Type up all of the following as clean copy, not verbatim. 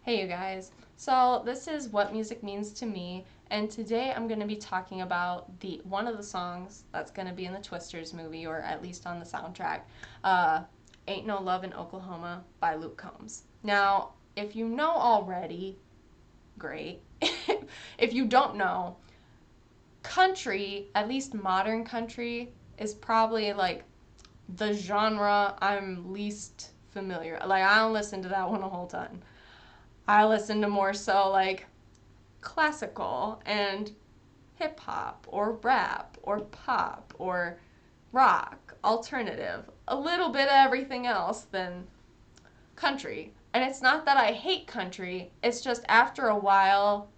Hey you guys. So this is what music means to me, and today I'm going to be talking about the one of the songs that's going to be in the Twisters movie, or at least on the soundtrack. Uh, Ain't No Love in Oklahoma by Luke Combs. Now, if you know already, great. If you don't know, country, at least modern country, is probably like the genre I'm least familiar. Like I don't listen to that one a whole ton. I listen to more so like classical and hip hop or rap or pop or rock, alternative, a little bit of everything else than country. And it's not that I hate country, it's just after a while,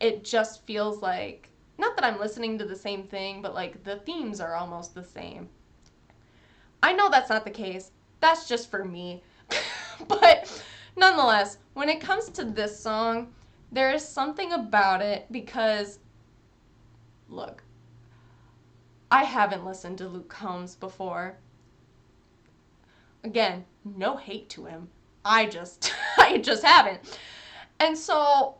it just feels like, not that I'm listening to the same thing, but like the themes are almost the same. I know that's not the case. That's just for me. But nonetheless, when it comes to this song, there is something about it because, look, I haven't listened to Luke Combs before. Again, no hate to him. I just haven't. And so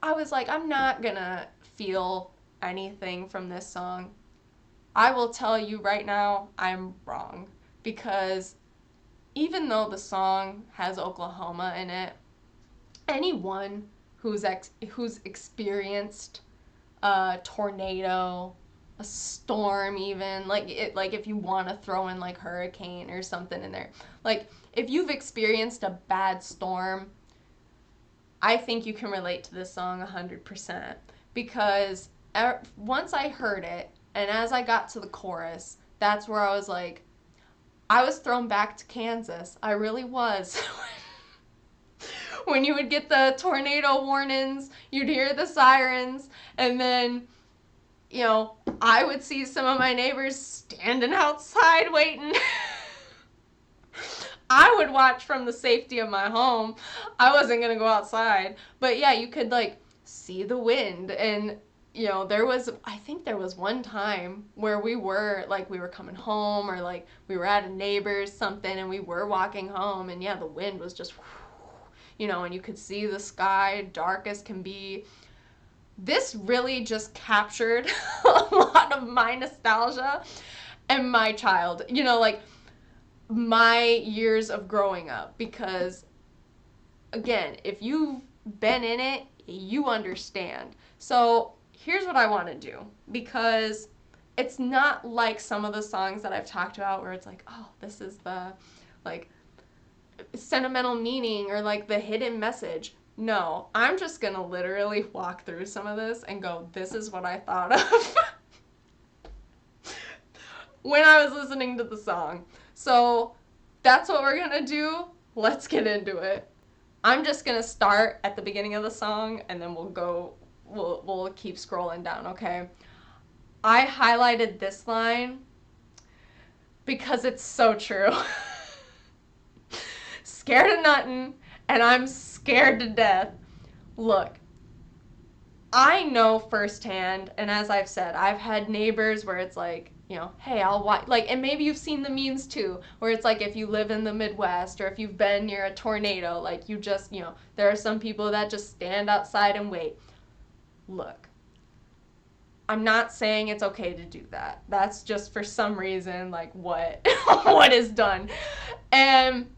I was like, I'm not gonna feel anything from this song. I will tell you right now, I'm wrong. Because even though the song has Oklahoma in it, anyone who's experienced a tornado, a storm, even like if you want to throw in like hurricane or something in there, like if you've experienced a bad storm, I think you can relate to this song 100% because once I heard it and as I got to the chorus, that's where I was like, I was thrown back to Kansas. I really was. When you would get the tornado warnings, you'd hear the sirens, and then, I would see some of my neighbors standing outside waiting. I would watch from the safety of my home. I wasn't going to go outside. But yeah, you could like see the wind and I think there was one time where we were coming home or like we were at a neighbor's something and we were walking home and yeah, the wind was just and you could see the sky dark as can be. This really just captured a lot of my nostalgia and my child, like my years of growing up. Because, again, if you've been in it, you understand. So, here's what I want to do because it's not like some of the songs that I've talked about where it's like, oh, this is the like sentimental meaning or like the hidden message. No, I'm just gonna literally walk through some of this and go, this is what I thought of when I was listening to the song. So that's what we're gonna do. Let's get into it. I'm just gonna start at the beginning of the song and then we'll keep scrolling down, okay? I highlighted this line because it's so true. Scared of nothing, and I'm scared to death. Look, I know firsthand, and as I've said, I've had neighbors where it's like, hey, I'll watch, like, and maybe you've seen the memes too, where it's like if you live in the Midwest or if you've been near a tornado, like you just, there are some people that just stand outside and wait. Look, I'm not saying it's okay to do that. That's just for some reason, like what, what is done. And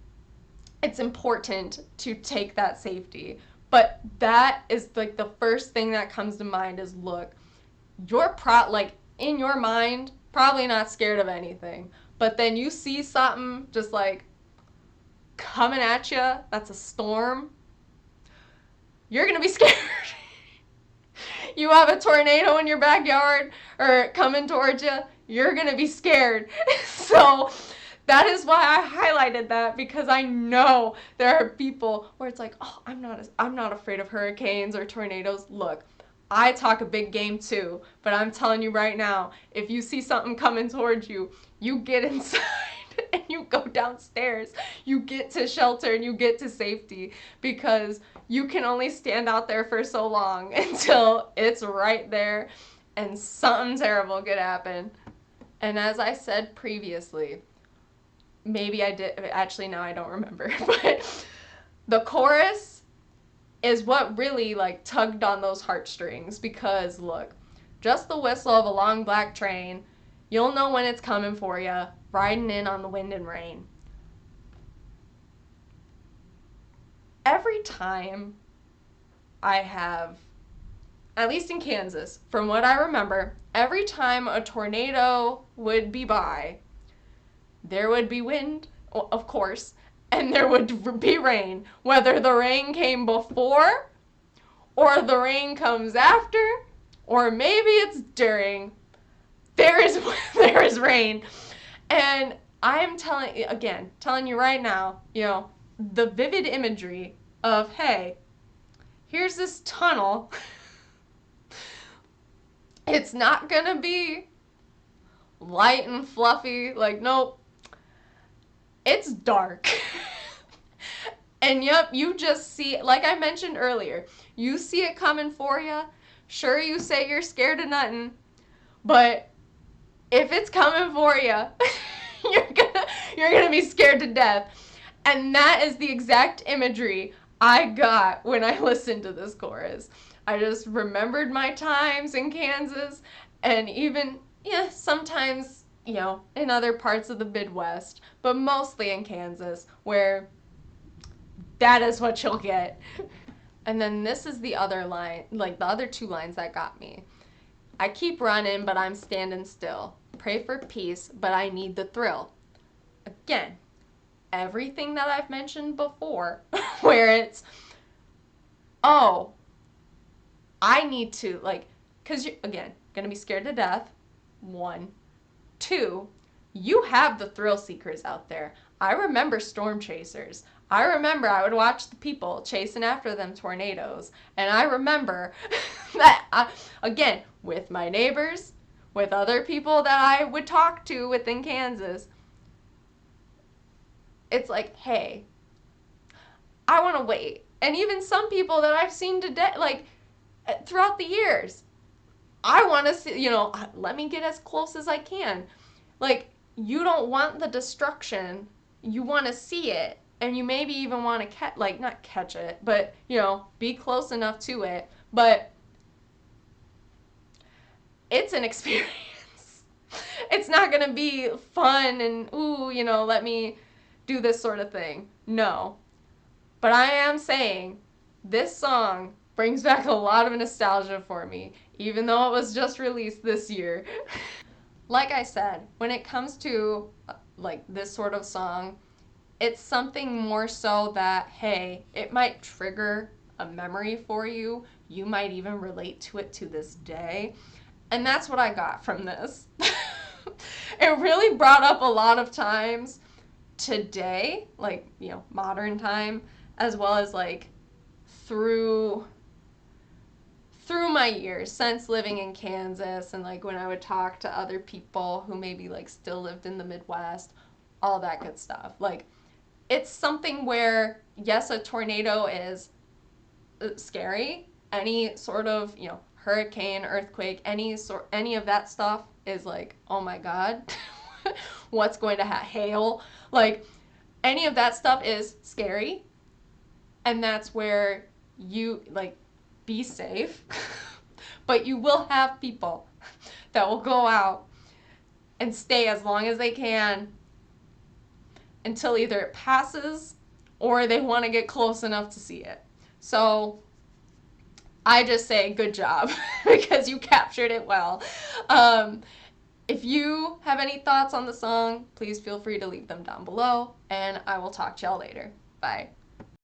it's important to take that safety. But that is like the first thing that comes to mind is look, you're like in your mind, probably not scared of anything. But then you see something just like coming at you, that's a storm, you're gonna be scared. You have a tornado in your backyard or coming towards you, you're gonna be scared. So that is why I highlighted that because I know there are people where it's like, oh, I'm not afraid of hurricanes or tornadoes. Look, I talk a big game too, but I'm telling you right now, if you see something coming towards you, you get inside and you go downstairs. You get to shelter and you get to safety because you can only stand out there for so long until it's right there and something terrible could happen. And as I said previously, maybe I did, actually now I don't remember, but the chorus is what really like tugged on those heartstrings, because look, just the whistle of a long black train, you'll know when it's coming for you, riding in on the wind and rain. Every time I have, at least in Kansas, from what I remember, every time a tornado would be by, there would be wind, of course, and there would be rain. Whether the rain came before, or the rain comes after, or maybe it's during, there is there is rain. And I am telling you right now, the vivid imagery of, hey, here's this tunnel. It's not gonna be light and fluffy. Like, nope. It's dark. And yep, you just see, like I mentioned earlier, you see it coming for you. Sure, you say you're scared of nothing, but if it's coming for you, you're gonna be scared to death. And that is the exact imagery I got when I listened to this chorus. I just remembered my times in Kansas, and even, sometimes, in other parts of the Midwest, but mostly in Kansas, where that is what you'll get. And then this is the other line, like the other two lines that got me. I keep running, but I'm standing still. Pray for peace, but I need the thrill. Again, everything that I've mentioned before, where it's, oh, I need to, like, because you're, again, going to be scared to death, 1. 2, you have the thrill seekers out there. I remember storm chasers. I remember I would watch the people chasing after them tornadoes. And I remember that, again, with my neighbors, with other people that I would talk to within Kansas, it's like, hey, I want to wait. And even some people that I've seen like, throughout the years, I want to see, let me get as close as I can. Like, you don't want the destruction. You want to see it. And you maybe even want to not catch it, but, be close enough to it. But it's an experience. It's not going to be fun and, ooh, let me do this sort of thing. No. But I am saying this song brings back a lot of nostalgia for me, even though it was just released this year. Like I said, when it comes to like this sort of song, it's something more so that, hey, it might trigger a memory for you. You might even relate to it to this day. And that's what I got from this. It really brought up a lot of times today, like, modern time, as well as like through my years since living in Kansas, and like when I would talk to other people who maybe like still lived in the Midwest, all that good stuff. Like, it's something where, yes, a tornado is scary. Any sort of, hurricane, earthquake, any of that stuff is like, oh my God, what's going to hail? Like, any of that stuff is scary. And that's where you, like, be safe. But you will have people that will go out and stay as long as they can until either it passes or they want to get close enough to see it. So I just say good job because you captured it well. If you have any thoughts on the song, please feel free to leave them down below, and I will talk to y'all later. Bye.